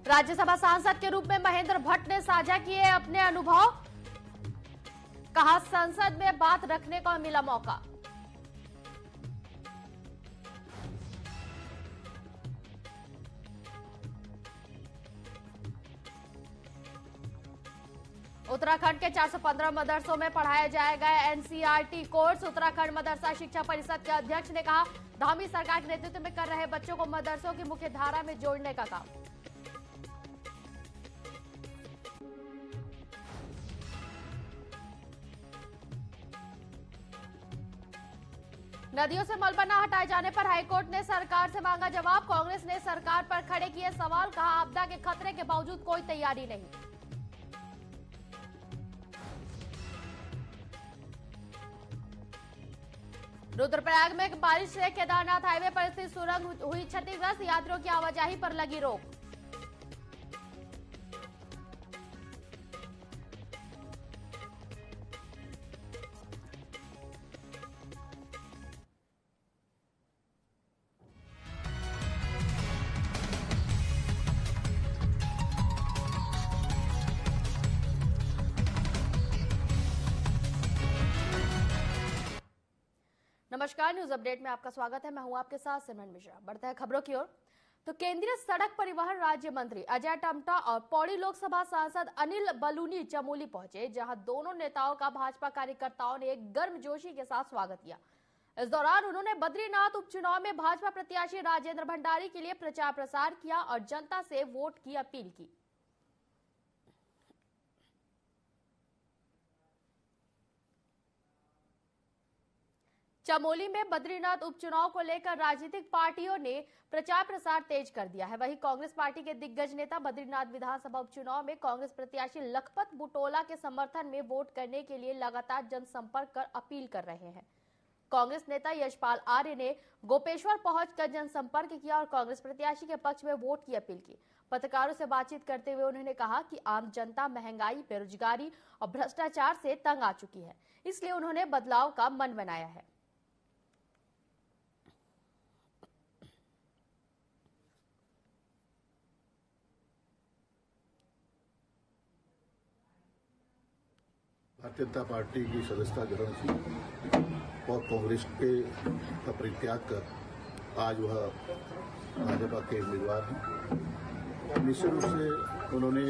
राज्यसभा सांसद के रूप में महेंद्र भट्ट ने साझा किए अपने अनुभव। कहा, संसद में बात रखने का मिला मौका। उत्तराखंड के 415 मदरसों में पढ़ाया जाएगा एनसीईआरटी कोर्स। उत्तराखंड मदरसा शिक्षा परिषद के अध्यक्ष ने कहा, धामी सरकार के नेतृत्व में कर रहे बच्चों को मदरसों की मुख्य धारा में जोड़ने का काम। नदियों से मलबा न हटाए जाने पर हाईकोर्ट ने सरकार से मांगा जवाब। कांग्रेस ने सरकार पर खड़े किए सवाल। कहा, आपदा के खतरे के बावजूद कोई तैयारी नहीं। रुद्रप्रयाग में बारिश से केदारनाथ हाईवे पर स्थित सुरंग हुई क्षतिग्रस्त। यात्रियों की आवाजाही पर लगी रोक। नमस्कार, न्यूज अपडेट में आपका स्वागत है। मैं हूं आपके साथ सिमरन मिश्रा। बढ़ते हैं खबरों की ओर। तो केंद्रीय सड़क परिवहन राज्य मंत्री अजय टम्टा और पौड़ी लोकसभा सांसद अनिल बलूनी चमोली पहुंचे, जहां दोनों नेताओं का भाजपा कार्यकर्ताओं ने एक गर्मजोशी के साथ स्वागत किया। इस दौरान उन्होंने बद्रीनाथ उपचुनाव में भाजपा प्रत्याशी राजेंद्र भंडारी के लिए प्रचार प्रसार किया और जनता से वोट की अपील की। चमोली में बद्रीनाथ उपचुनाव को लेकर राजनीतिक पार्टियों ने प्रचार प्रसार तेज कर दिया है। वहीं कांग्रेस पार्टी के दिग्गज नेता बद्रीनाथ विधानसभा उपचुनाव में कांग्रेस प्रत्याशी लखपत बुटोला के समर्थन में वोट करने के लिए लगातार जनसंपर्क कर अपील कर रहे हैं। कांग्रेस नेता यशपाल आर्य ने गोपेश्वर पहुंचकर जनसंपर्क किया और कांग्रेस प्रत्याशी के पक्ष में वोट की अपील की। पत्रकारों से बातचीत करते हुए उन्होंने कहा कि आम जनता महंगाई, बेरोजगारी और भ्रष्टाचार से तंग आ चुकी है, इसलिए उन्होंने बदलाव का मन बनाया है। भारतीय जनता पार्टी की सदस्यता ग्रहण की और कांग्रेस का परित्याग कर आज वह भाजपा के उम्मीदवार हैं। निश्चित रूप से उन्होंने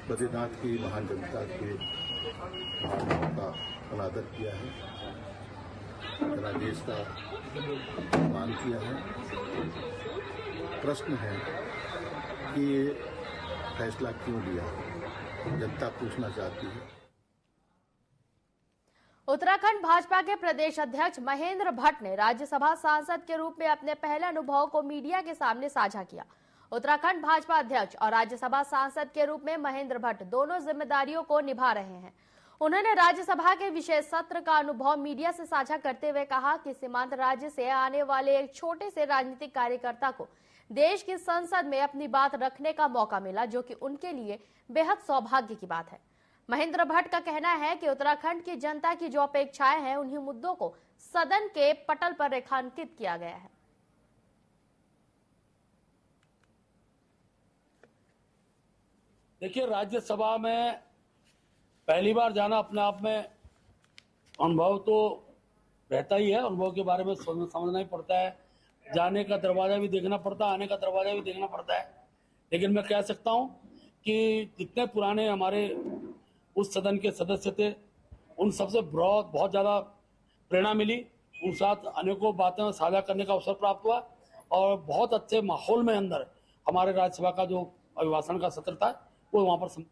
बद्रीनाथ की महान जनता के भावनाओं का अनादर किया है, पूरा देश का सम्मान किया है। प्रश्न है कि ये फैसला क्यों लिया, जनता पूछना चाहती है। उत्तराखंड भाजपा के प्रदेश अध्यक्ष महेंद्र भट्ट ने राज्यसभा सांसद के रूप में अपने पहले अनुभव को मीडिया के सामने साझा किया। उत्तराखंड भाजपा अध्यक्ष और राज्यसभा सांसद के रूप में महेंद्र भट्ट दोनों जिम्मेदारियों को निभा रहे हैं। उन्होंने राज्यसभा के विशेष सत्र का अनुभव मीडिया से साझा करते हुए कहा कि सीमांत राज्य से आने वाले एक छोटे से राजनीतिक कार्यकर्ता को देश की संसद में अपनी बात रखने का मौका मिला, जो कि उनके लिए बेहद सौभाग्य की बात है। महेंद्र भट्ट का कहना है कि उत्तराखंड की जनता की जो अपेक्षाएं हैं, उन्हीं मुद्दों को सदन के पटल पर रेखांकित किया गया है। देखिए, राज्यसभा में पहली बार जाना अपने आप में अनुभव तो रहता ही है। अनुभव के बारे में समझना ही पड़ता है। जाने का दरवाजा भी देखना पड़ता है, आने का दरवाजा भी देखना पड़ता है। लेकिन मैं कह सकता हूं कि जितने पुराने हमारे उस सदन के सदस्य थे, उन सबसे बहुत ज़्यादा प्रेरणा मिली। उन साथ अनेकों बातें साझा करने का अवसर प्राप्त हुआ और बहुत अच्छे माहौल में अंदर हमारे राज्यसभा का जो अभिभाषण का सत्र था वो वहाँ पर।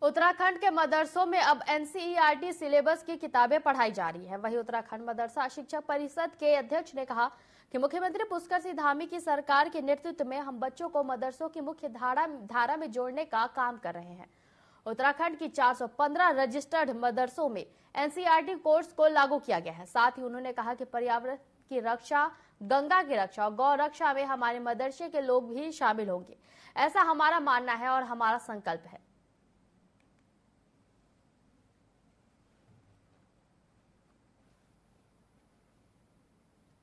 उत्तराखंड के मदरसों में अब एनसीईआरटी सिलेबस की किताबें पढ़ाई जा रही है। वहीं उत्तराखंड मदरसा शिक्षा परिषद के अध्यक्ष ने कहा कि मुख्यमंत्री पुष्कर सिंह धामी की सरकार के नेतृत्व में हम बच्चों को मदरसों की मुख्य धारा में जोड़ने का काम कर रहे हैं। उत्तराखंड की 415 रजिस्टर्ड मदरसों में एनसीईआरटी कोर्स को लागू किया गया है। साथ ही उन्होंने कहा कि पर्यावरण की रक्षा, गंगा की रक्षा और गौ रक्षा में हमारे मदरसे के लोग भी शामिल होंगे। ऐसा हमारा मानना है और हमारा संकल्प है।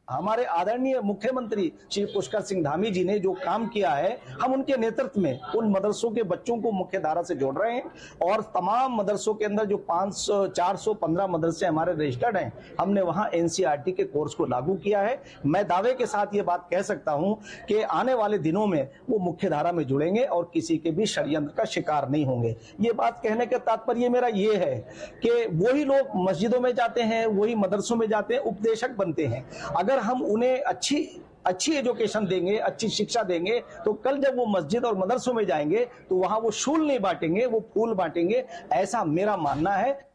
हमारे आदरणीय मुख्यमंत्री श्री पुष्कर सिंह धामी जी ने जो काम किया है, हम उनके नेतृत्व में उन मदरसों के बच्चों को मुख्य धारा से जोड़ रहे हैं और तमाम मदरसों के अंदर जो 415 मदरसे हमारे रजिस्टर्ड हैं, हमने वहां एनसीईआरटी के कोर्स को लागू किया है। मैं दावे के साथ ये बात कह सकता हूं कि आने वाले दिनों में वो मुख्य धारा में जुड़ेंगे और किसी के भी षड्यंत्र का शिकार नहीं होंगे। ये बात कहने का तात्पर्य मेरा ये है कि वही लोग मस्जिदों में जाते हैं, वही मदरसों में जाते हैं, उपदेशक बनते हैं। अगर हम उन्हें अच्छी एजुकेशन देंगे, अच्छी शिक्षा देंगे, तो कल जब वो मस्जिद और मदरसों में जाएंगे तो वहां वो शूल नहीं बांटेंगे, वो फूल बांटेंगे, ऐसा मेरा मानना है।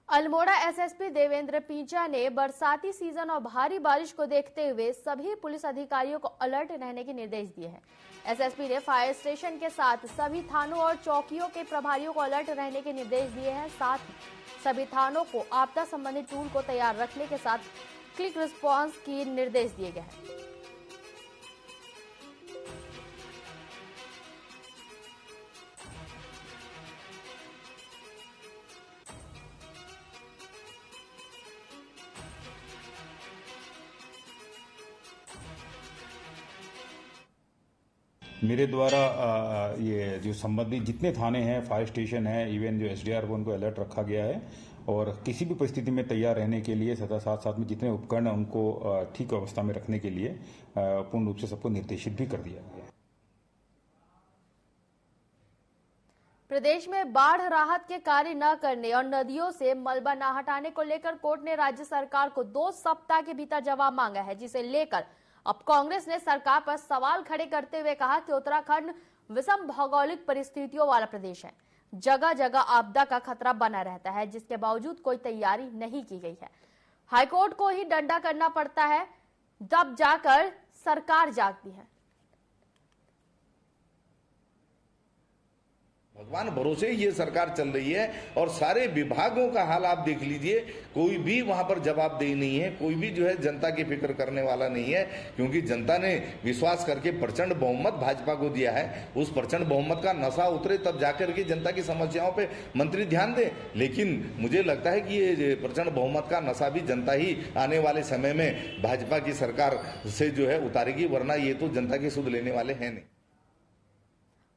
अल्मोड़ा एसएसपी देवेंद्र पींचा ने बरसाती सीजन और भारी बारिश को देखते हुए सभी पुलिस अधिकारियों को अलर्ट रहने के निर्देश दिए हैं। एसएसपी ने फायर स्टेशन के साथ सभी थानों और चौकियों के प्रभारियों को अलर्ट रहने के निर्देश दिए हैं। साथ ही सभी थानों को आपदा संबंधी टूल को तैयार रखने के साथ क्विक रिस्पांस के निर्देश दिए गए हैं। मेरे द्वारा ये जो संबंधित जितने थाने हैं, फायर स्टेशन है, इवन जो एसडीआर को उनको अलर्ट रखा गया है और किसी भी परिस्थिति में तैयार रहने के लिए तथा साथ में जितने उपकरण हैं उनको ठीक अवस्था में रखने के लिए पूर्ण रूप से सबको निर्देशित भी कर दिया गया है। प्रदेश में बाढ़ राहत के कार्य न करने और नदियों से मलबा न हटाने को लेकर कोर्ट ने राज्य सरकार को 2 सप्ताह के भीतर जवाब मांगा है, जिसे लेकर अब कांग्रेस ने सरकार पर सवाल खड़े करते हुए कहा कि उत्तराखंड विषम भौगोलिक परिस्थितियों वाला प्रदेश है, जगह जगह आपदा का खतरा बना रहता है, जिसके बावजूद कोई तैयारी नहीं की गई है। हाईकोर्ट को ही डंडा करना पड़ता है, तब जाकर सरकार जागती है। भगवान भरोसे ये सरकार चल रही है और सारे विभागों का हाल आप देख लीजिए, कोई भी वहां पर जवाबदेही नहीं है, कोई भी जो है जनता की फिक्र करने वाला नहीं है, क्योंकि जनता ने विश्वास करके प्रचंड बहुमत भाजपा को दिया है। उस प्रचंड बहुमत का नशा उतरे तब जाकर के जनता की समस्याओं पे मंत्री ध्यान दें। लेकिन मुझे लगता है कि ये प्रचंड बहुमत का नशा भी जनता ही आने वाले समय में भाजपा की सरकार से जो है उतारेगी, वरना ये तो जनता की सुध लेने वाले हैं नहीं।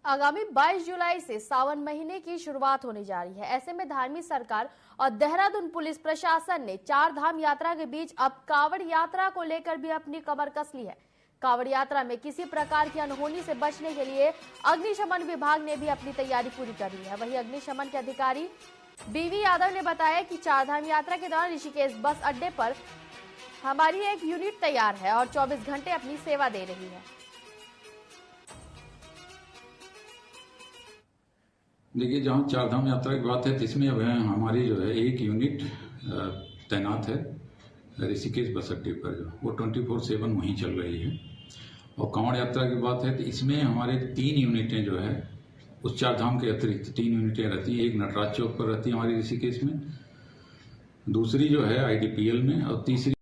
आगामी 22 जुलाई से सावन महीने की शुरुआत होने जा रही है। ऐसे में धार्मिक सरकार और देहरादून पुलिस प्रशासन ने 4 धाम यात्रा के बीच अब कांवड़ यात्रा को लेकर भी अपनी कमर कस ली है। कांवड़ यात्रा में किसी प्रकार की अनहोनी से बचने के लिए अग्निशमन विभाग ने भी अपनी तैयारी पूरी कर ली है। वहीं अग्निशमन के अधिकारी बीवी यादव ने बताया कि 4 धाम यात्रा के दौरान ऋषिकेश बस अड्डे पर हमारी एक यूनिट तैयार है और 24 घंटे अपनी सेवा दे रही है। देखिए, जहाँ 4 धाम यात्रा की बात है तो इसमें अब हमारी जो है एक यूनिट तैनात है ऋषिकेश बस अड्डे पर, जो वो 24/7 वहीं चल रही है। और कांवड़ यात्रा की बात है तो इसमें हमारे 3 यूनिटें जो है उस 4 धाम के अतिरिक्त 3 यूनिटें रहती हैं। एक नटराज चौक पर रहती है हमारी ऋषिकेश में, दूसरी जो है IDPL में, और तीसरी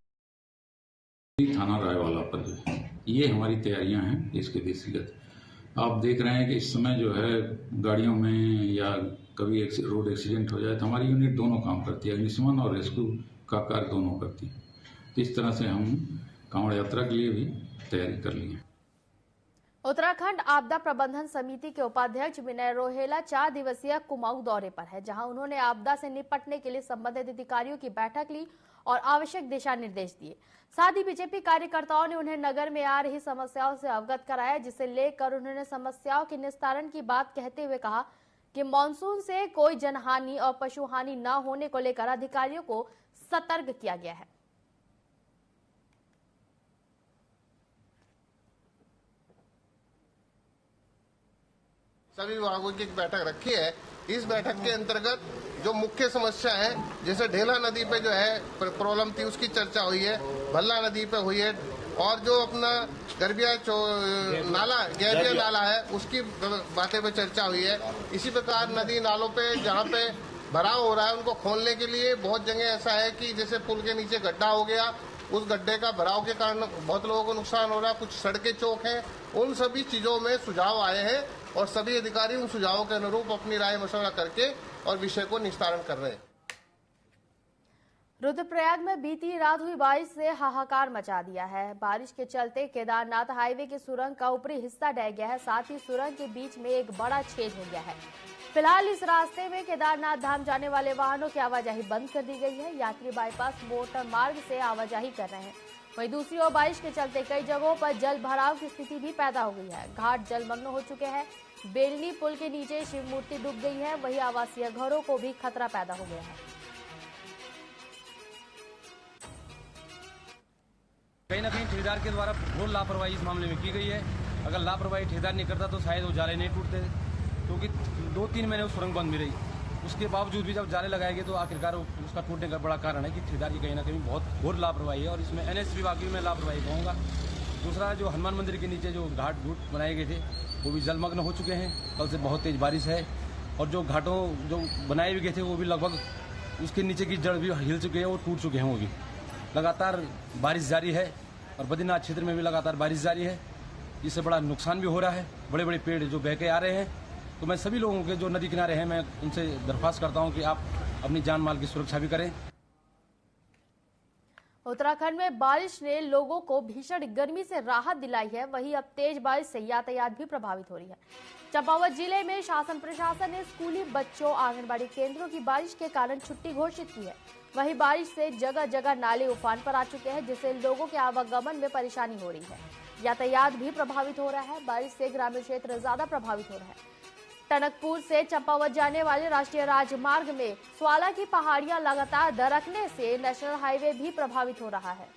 थाना रायवाला पर जो है। ये हमारी तैयारियां हैं इसके दृष्टिगत। आप देख रहे हैं कि इस समय जो है गाड़ियों में या कभी रोड एक्सीडेंट हो जाए तो हमारी यूनिट दोनों काम करती है, अग्निशमन और रेस्क्यू का कार्य दोनों करती है। तो इस तरह से हम कांवड़ यात्रा के लिए भी तैयारी कर ली है। उत्तराखंड आपदा प्रबंधन समिति के उपाध्यक्ष विनय रोहेला 4 दिवसीय कुमाऊं दौरे पर है, जहां उन्होंने आपदा से निपटने के लिए संबंधित अधिकारियों की बैठक ली और आवश्यक दिशा निर्देश दिए। साथ ही बीजेपी कार्यकर्ताओं ने उन्हें नगर में आ रही समस्याओं से अवगत कराया, जिसे लेकर उन्होंने समस्याओं के निस्तारण की बात कहते हुए कहा कि मानसून से कोई जनहानि और पशु हानि न होने को लेकर अधिकारियों को सतर्क किया गया है। सभी विभागों की एक बैठक रखी है। इस बैठक के अंतर्गत जो मुख्य समस्या है, जैसे ढेला नदी पे जो है प्रॉब्लम थी, उसकी चर्चा हुई है, भल्ला नदी पे हुई है, और जो अपना गैरिया नाला है उसकी बातें पे चर्चा हुई है। इसी प्रकार नदी नालों पे जहाँ पे भराव हो रहा है उनको खोलने के लिए बहुत जगह ऐसा है कि जैसे पुल के नीचे गड्ढा हो गया, उस गड्ढे का भराव के कारण बहुत लोगों को नुकसान हो रहा है, कुछ सड़कें चौक हैं, उन सभी चीजों में सुझाव आए हैं और सभी अधिकारी उन सुझावों के अनुरूप अपनी राय मशवरा करके और विषय को निस्तारण कर रहे हैं। रुद्रप्रयाग में बीती रात हुई बारिश से हाहाकार मचा दिया है। बारिश के चलते केदारनाथ हाईवे की सुरंग का ऊपरी हिस्सा ढह गया है, साथ ही सुरंग के बीच में एक बड़ा छेद हो गया है। फिलहाल इस रास्ते में केदारनाथ धाम जाने वाले वाहनों की आवाजाही बंद कर दी गई है। यात्री बाईपास मोटर मार्ग से आवाजाही कर रहे हैं। वहीं दूसरी ओर बारिश के चलते कई जगहों पर जल भराव की स्थिति भी पैदा हो गई है। घाट जलमग्न हो चुके हैं। बेलनी पुल के नीचे शिव मूर्ति डूब गई है। वहीं आवासीय घरों को भी खतरा पैदा हो गया है। कहीं ना कहीं ठेकेदार के द्वारा घोर लापरवाही इस मामले में की गई है। अगर लापरवाही ठेकेदार नहीं करता तो शायद वो जाले नहीं टूटते, क्योंकि 2-3 महीने वो सुरंग बंद भी रही। उसके बावजूद भी जब जाले लगाए गए तो आखिरकार उसका टूटने का बड़ा कारण है कि ठेकेदार की कहीं ना कहीं बहुत घोर लापरवाही है, और इसमें NH विभाग की मैं लापरवाही कहूँगा। दूसरा, जो हनुमान मंदिर के नीचे जो घाट बनाए गए थे वो भी जलमग्न हो चुके हैं। कल से बहुत तेज बारिश है, और जो घाटों जो बनाए भी गए थे वो भी लगभग उसके नीचे की जड़ भी हिल चुके हैं, वो टूट चुके हैं। वो भी लगातार बारिश जारी है, और बद्रीनाथ क्षेत्र में भी लगातार बारिश जारी है, जिससे बड़ा नुकसान भी हो रहा है। बड़े बड़े पेड़ जो बह के आ रहे हैं, तो मैं सभी लोगों के जो नदी किनारे हैं, मैं उनसे दरख्वास्त करता हूं कि आप अपनी जान माल की सुरक्षा भी करें। उत्तराखंड में बारिश ने लोगों को भीषण गर्मी से राहत दिलाई है। वहीं अब तेज बारिश से यातायात भी प्रभावित हो रही है। चंपावत जिले में शासन प्रशासन ने स्कूली बच्चों, आंगनबाड़ी केंद्रों की बारिश के कारण छुट्टी घोषित की है। वहीं बारिश से जगह जगह नाले उफान पर आ चुके हैं, जिससे लोगों के आवागमन में परेशानी हो रही है। यातायात भी प्रभावित हो रहा है। बारिश से ग्रामीण क्षेत्र ज्यादा प्रभावित हो रहा है। टनकपुर से चंपावत जाने वाले राष्ट्रीय राजमार्ग में स्वाला की पहाड़ियां लगातार दरकने से नेशनल हाईवे भी प्रभावित हो रहा है।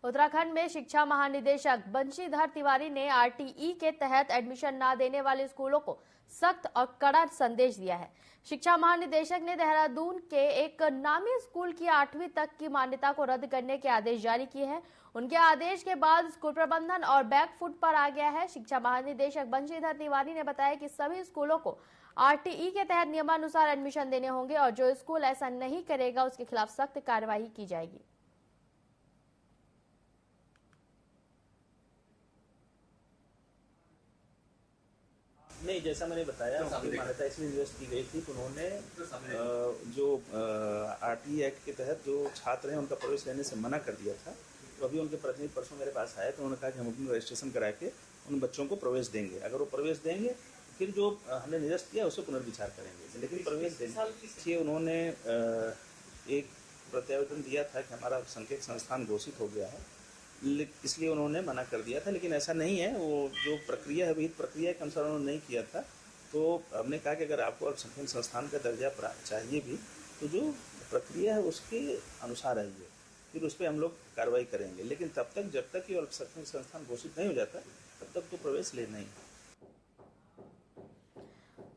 उत्तराखंड में शिक्षा महानिदेशक बंशीधर तिवारी ने RTE के तहत एडमिशन न देने वाले स्कूलों को सख्त और कड़ा संदेश दिया है। शिक्षा महानिदेशक ने देहरादून के एक नामी स्कूल की 8वीं तक की मान्यता को रद्द करने के आदेश जारी किए हैं। उनके आदेश के बाद स्कूल प्रबंधन और बैकफुट पर आ गया है। शिक्षा महानिदेशक बंशीधर तिवारी ने बताया कि सभी स्कूलों को RTE के तहत नियमानुसार एडमिशन देने होंगे, और जो स्कूल ऐसा नहीं करेगा उसके खिलाफ सख्त कार्रवाई की जाएगी। नहीं, जैसा मैंने बताया, उनकी मान्यता इसलिए निरस्त की गई थी कि उन्होंने जो RTE एक्ट के तहत जो छात्र हैं उनका प्रवेश लेने से मना कर दिया था। तो अभी उनके प्रतिनिधि परसों मेरे पास आए तो उन्होंने कहा कि हम अपना रजिस्ट्रेशन करा के उन बच्चों को प्रवेश देंगे। अगर वो प्रवेश देंगे फिर जो हमने निरस्त किया उसे पुनर्विचार करेंगे, लेकिन प्रवेश देंगे। उन्होंने एक प्रत्यावेदन दिया था कि हमारा संकेत संस्थान घोषित हो गया है, इसलिए उन्होंने मना कर दिया था। लेकिन ऐसा नहीं है, वो जो प्रक्रिया है विहित प्रक्रिया के अनुसार उन्होंने नहीं किया था। तो हमने कहा कि अगर आपको अल्पसंख्यक संस्थान का दर्जा चाहिए भी तो जो प्रक्रिया है उसके अनुसार आइए, फिर उस पर हम लोग कार्रवाई करेंगे। लेकिन तब तक जब तक ये अल्पसंख्यक संस्थान घोषित नहीं हो जाता तब तक तो प्रवेश लेना ही।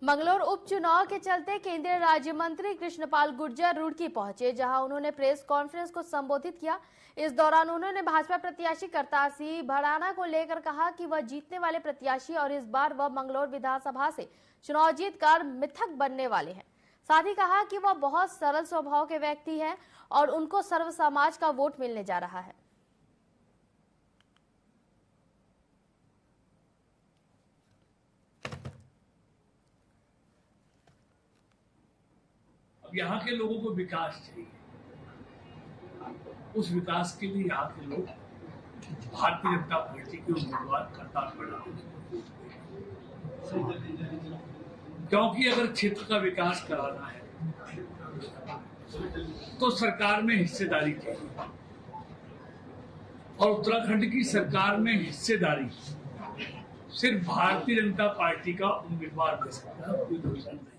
मंगलौर उपचुनाव के चलते केंद्रीय राज्य मंत्री कृष्णपाल गुर्जर रुड़की पहुंचे, जहां उन्होंने प्रेस कॉन्फ्रेंस को संबोधित किया। इस दौरान उन्होंने भाजपा प्रत्याशी करतार सिंह भड़ाना को लेकर कहा कि वह जीतने वाले प्रत्याशी और इस बार वह मंगलौर विधानसभा से चुनाव जीतकर मिथक बनने वाले हैं। साथ ही कहा कि वह बहुत सरल स्वभाव के व्यक्ति हैं और उनको सर्व समाज का वोट मिलने जा रहा है। यहाँ के लोगों को विकास चाहिए, उस विकास के लिए यहाँ के लोग भारतीय जनता पार्टी के उम्मीदवार करतार सिंह, क्योंकि अगर क्षेत्र का विकास कराना है तो सरकार में हिस्सेदारी चाहिए, और उत्तराखंड की सरकार में हिस्सेदारी सिर्फ भारतीय जनता पार्टी का उम्मीदवार दे सकता है, कोई दूसरा नहीं।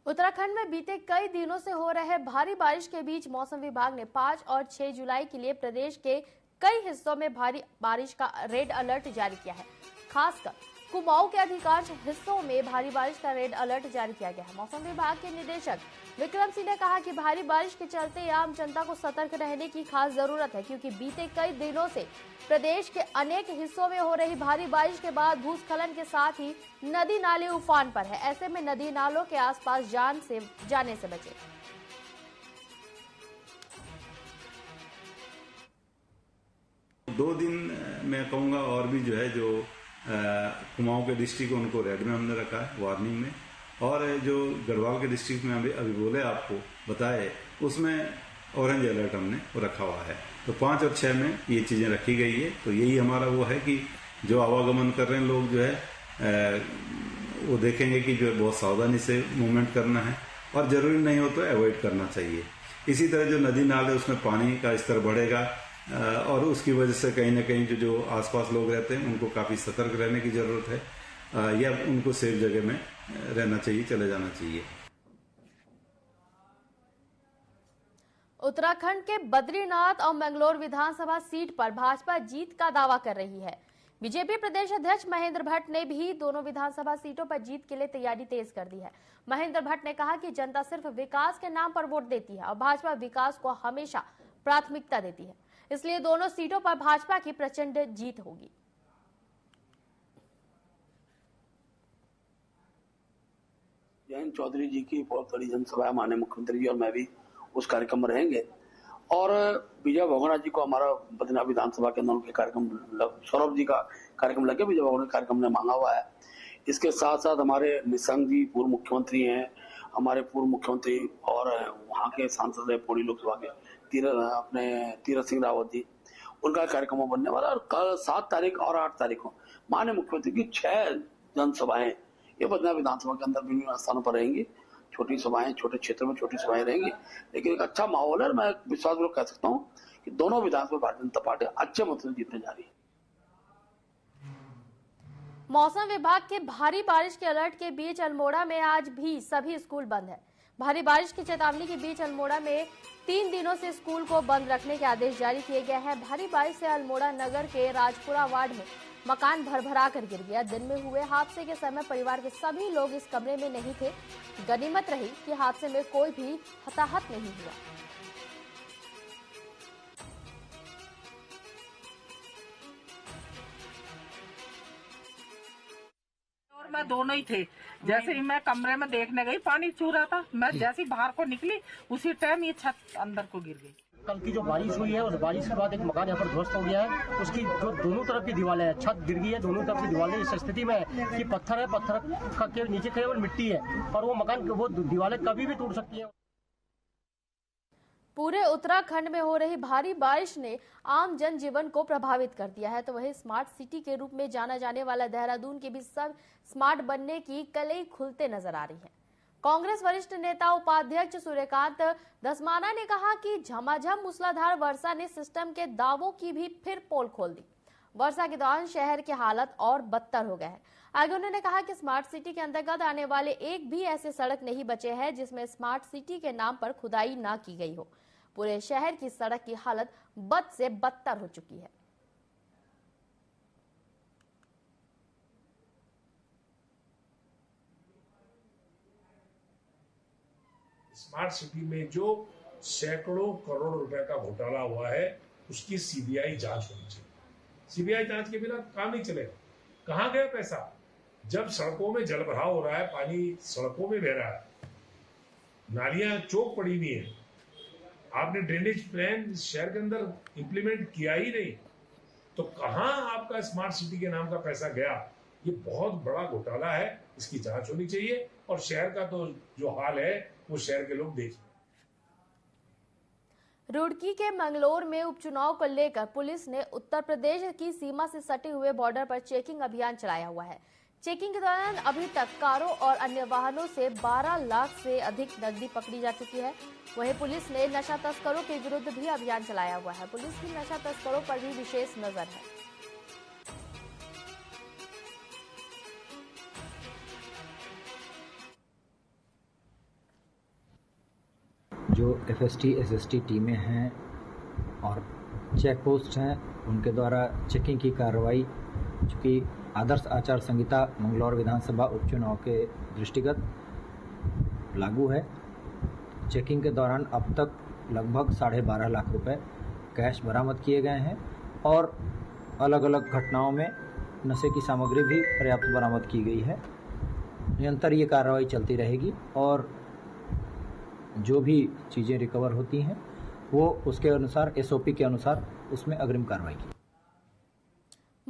उत्तराखंड में बीते कई दिनों से हो रहे भारी बारिश के बीच मौसम विभाग ने 5 और 6 जुलाई के लिए प्रदेश के कई हिस्सों में भारी बारिश का रेड अलर्ट जारी किया है। खासकर कुमाऊं के अधिकांश हिस्सों में भारी बारिश का रेड अलर्ट जारी किया गया है। मौसम विभाग के निदेशक विक्रम सिंह ने कहा कि भारी बारिश के चलते आम जनता को सतर्क रहने की खास जरूरत है, क्योंकि बीते कई दिनों से प्रदेश के अनेक हिस्सों में हो रही भारी बारिश के बाद भूस्खलन के साथ ही नदी नाले उफान पर है। ऐसे में नदी नालों के आसपास जाने से बचे। दो दिन मैं कहूँगा और भी जो है जो कुमाऊं के डिस्ट्रिक्ट उनको रेड में हमने रखा है, वार्निंग में, और जो गढ़वाल के डिस्ट्रिक्ट में अभी बोले आपको बताए उसमें ऑरेंज अलर्ट हमने रखा हुआ है। तो 5 और 6 में ये चीज़ें रखी गई है। तो यही हमारा वो है कि जो आवागमन कर रहे हैं लोग जो है वो देखेंगे कि जो है बहुत सावधानी से मूवमेंट करना है और ज़रूरी नहीं हो तो अवॉइड करना चाहिए। इसी तरह जो नदी नाले उसमें पानी का स्तर बढ़ेगा और उसकी वजह से कहीं ना कहीं जो आसपास लोग रहते हैं उनको काफ़ी सतर्क रहने की ज़रूरत है या उनको सेफ जगह में रहना चाहिए, चले जाना चाहिए। उत्तराखंड के बद्रीनाथ और मंगलौर विधानसभा सीट पर भाजपा जीत का दावा कर रही है। बीजेपी प्रदेश अध्यक्ष महेंद्र भट्ट ने भी दोनों विधानसभा सीटों पर जीत के लिए तैयारी तेज कर दी है। महेंद्र भट्ट ने कहा कि जनता सिर्फ विकास के नाम पर वोट देती है और भाजपा विकास को हमेशा प्राथमिकता देती है, इसलिए दोनों सीटों पर भाजपा की प्रचंड जीत होगी। जयंत चौधरी जी की बहुत बड़ी जनसभा है, माननीय मुख्यमंत्री जी और मैं भी उस कार्यक्रम में रहेंगे और विजय बहुगुणा जी को हमारा बद्रीनाथ विधानसभा के अंदर उनके कार्यक्रम, सौरभ जी का कार्यक्रम लगे, विजय बहुगुणा कार्यक्रम ने मांगा हुआ है। इसके साथ साथ हमारे निशंक जी पूर्व मुख्यमंत्री हैं, हमारे पूर्व मुख्यमंत्री और वहाँ के सांसद है पौड़ी लोकसभा के अपने तीरथ सिंह रावत जी, उनका कार्यक्रम बनने वाला। और कल 7 तारीख और 8 तारीख को माननीय मुख्यमंत्री की 6 जनसभाएं ये बद्रीनाथ विधानसभा के अंदर विभिन्न स्थानों पर रहेंगी। छोटी सभाएं, छोटे क्षेत्रों में छोटी सभाएं रहेंगी, लेकिन एक अच्छा माहौल है। मैं विश्वासपूर्वक कह सकता हूँ कि दोनों विधानसभा भारतीय जनता पार्टी अच्छे मतों से जीतने जा रही है। मौसम विभाग के भारी बारिश के अलर्ट के बीच अल्मोड़ा में आज भी सभी स्कूल बंद है। भारी बारिश की चेतावनी के बीच अल्मोड़ा में 3 दिनों से स्कूल को बंद रखने के आदेश जारी किए गए हैं। भारी बारिश से अल्मोड़ा नगर के राजपुरा वार्ड में मकान भरभरा कर गिर गया। दिन में हुए हादसे के समय परिवार के सभी लोग इस कमरे में नहीं थे। गनीमत रही कि हादसे में कोई भी हताहत नहीं हुआ। और मैं दोनों ही थे। जैसे ही मैं कमरे में देखने गई पानी छू रहा था, मैं जैसे ही बाहर को निकली उसी टाइम ये छत अंदर को गिर गई। कल की जो बारिश हुई है, उस बारिश के बाद एक मकान यहाँ पर ध्वस्त हो गया है। उसकी जो दोनों तरफ की दीवारें हैं, छत गिर गई है, दोनों तरफ की दीवारें इस स्थिति में है कि पत्थर है, पत्थर के नीचे केवल मिट्टी है और वो मकान वो दीवारें कभी भी टूट सकती है। पूरे उत्तराखंड में हो रही भारी बारिश ने आम जनजीवन को प्रभावित कर दिया है, तो वही स्मार्ट सिटी के रूप में जाना जाने वाला देहरादून के भी सब स्मार्ट बनने की कलई खुलते नजर आ रही है। कांग्रेस वरिष्ठ नेता उपाध्यक्ष सूर्यकांत धस्माना ने कहा कि झमाझम मूसलाधार वर्षा ने सिस्टम के दावों की भी फिर पोल खोल दी। वर्षा के दौरान शहर की हालत और बदतर हो गया है। आगे उन्होंने कहा कि स्मार्ट सिटी के अंतर्गत आने वाले एक भी ऐसे सड़क नहीं बचे हैं जिसमें स्मार्ट सिटी के नाम पर खुदाई ना की गई हो। पूरे शहर की सड़क की हालत बद से बदतर हो चुकी है। स्मार्ट सिटी में जो सैकड़ों करोड़ रुपए का घोटाला हुआ है उसकी सीबीआई जांच होनी चाहिए। सीबीआई जांच के बिना काम नहीं चलेगा। कहां गया पैसा? जब सड़कों में जल भराव हो रहा है, पानी सड़कों में बह रहा है, नालियां चौक पड़ी हुई है, आपने ड्रेनेज प्लान शहर के अंदर इंप्लीमेंट किया ही नहीं, तो कहां आपका स्मार्ट सिटी के नाम का पैसा गया? ये बहुत बड़ा घोटाला है, इसकी जांच होनी चाहिए। और शहर का तो जो हाल है वो शहर के लोग देख। रुड़की के मंगलौर में उपचुनाव को लेकर पुलिस ने उत्तर प्रदेश की सीमा से सटे हुए बॉर्डर पर चेकिंग अभियान चलाया हुआ है। चेकिंग के दौरान अभी तक कारों और अन्य वाहनों से 12 लाख से अधिक नकदी पकड़ी जा चुकी है। वहीं पुलिस ने नशा तस्करों के विरुद्ध भी अभियान चलाया हुआ है। पुलिस की नशा तस्करों पर भी विशेष नजर है। जो एफएसटी एसएसटी टीमें हैं और चेक पोस्ट हैं, उनके द्वारा चेकिंग की कार्रवाई, चूँकि आदर्श आचार संहिता मंगलौर विधानसभा उपचुनाव के दृष्टिगत लागू है, चेकिंग के दौरान अब तक लगभग 12.5 लाख रुपए कैश बरामद किए गए हैं और अलग अलग घटनाओं में नशे की सामग्री भी पर्याप्त बरामद की गई है। निरंतर ये कार्रवाई चलती रहेगी और जो भी चीज़ें रिकवर होती हैं वो उसके अनुसार एसओपी के अनुसार उसमें अग्रिम कार्रवाई की।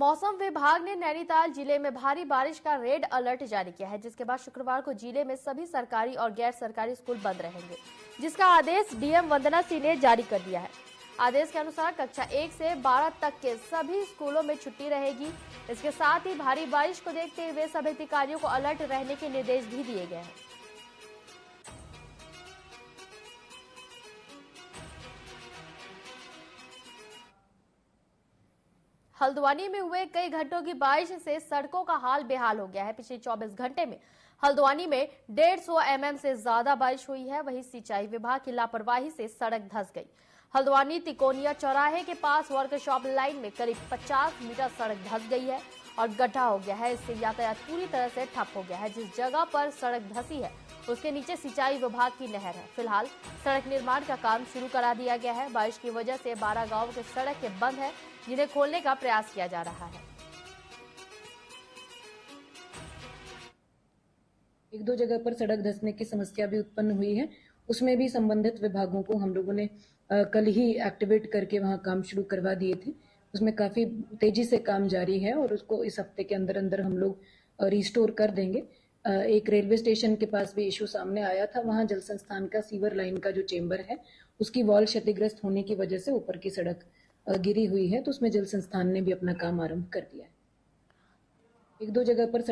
मौसम विभाग ने नैनीताल जिले में भारी बारिश का रेड अलर्ट जारी किया है, जिसके बाद शुक्रवार को जिले में सभी सरकारी और गैर सरकारी स्कूल बंद रहेंगे, जिसका आदेश डीएम वंदना सिंह ने जारी कर दिया है। आदेश के अनुसार कक्षा 1 से 12 तक के सभी स्कूलों में छुट्टी रहेगी। इसके साथ ही भारी बारिश को देखते हुए सभी अधिकारियों को अलर्ट रहने के निर्देश भी दिए गए हैं। हल्द्वानी में हुए कई घंटों की बारिश से सड़कों का हाल बेहाल हो गया है। पिछले 24 घंटे में हल्द्वानी में 150 mm से ज्यादा बारिश हुई है। वहीं सिंचाई विभाग की लापरवाही से सड़क धंस गई। हल्द्वानी तिकोनिया चौराहे के पास वर्कशॉप लाइन में करीब 50 मीटर सड़क धंस गई है और गड्ढा हो गया है। इससे यातायात पूरी तरह से ठप हो गया है। जिस जगह पर सड़क धंसी है उसके नीचे सिंचाई विभाग की नहर है। फिलहाल सड़क निर्माण का काम शुरू करा दिया गया है। बारिश की वजह से 12 गांवों के सड़कें बंद है, जिन्हें खोलने का प्रयास किया जा रहा है। एक दो जगह पर सड़क धंसने की समस्या भी उत्पन्न हुई है। उसमें भी संबंधित विभागों को हम लोगों ने कल ही एक्टिवेट करके वहां काम शुरू करवा दिए थे। उसमें काफी तेजी से काम जारी है और उसको इस हफ्ते के अंदर अंदर हम लोग रिस्टोर कर देंगे। एक रेलवे स्टेशन के पास भी इशू सामने आया था। वहां जल संस्थान का सीवर लाइन का जो चेंबर है उसकी वॉल क्षतिग्रस्त होने की वजह से ऊपर की सड़क गिरी हुई है, तो उसमें जल संस्थान ने भी अपना काम आरंभ कर दिया है। एक दो जगह पर